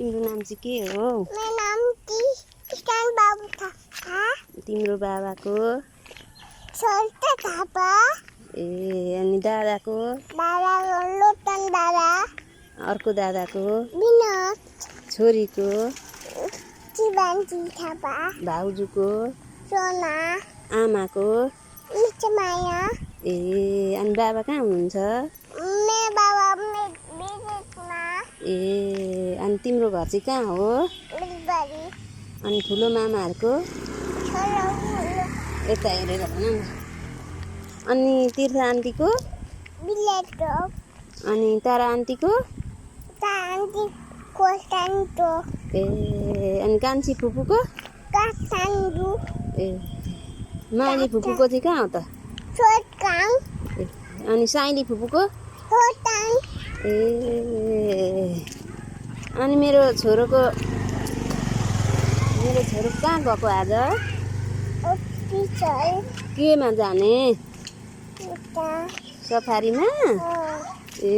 तिम्रो नाम चाहिँ के हो? मेरो नाम किसान बाबु थापा। तिम्रो बाबाको? सरिता थापा। ए अनि दादाको? दादाको लोटन दादा। अर्को दादाको? विनोद। छोरीको? शिवान्जी थापा। भाउजूको? सोना। आमाको? मिचमाया। ए अनि बाबा कहाँ हुनुहुन्छ? मेरो बाबा विदेशमा। ए अनि तिम्रो घर चाहिँ कहाँ हो? बिलबारी। अनि ठुलो मामाहरूको? छोरा यता हेरेर भन न। अनि तीर्थ आन्टीको? बिलेटो। अनि तारा आन्टीको? तान्ती कोस्टान्टो। ए अनि कान्छी फुपूको? काठमाडौँ। ए माइली फुपूको चाहिँ कहाँ हो त? सोटाङ। ए अनि साइली फुपूको? सोटाङ। ए अनि मेरो छोरो कहाँ गएको आज? अफिसर। केमा जाने? उता। सफारीमा? ए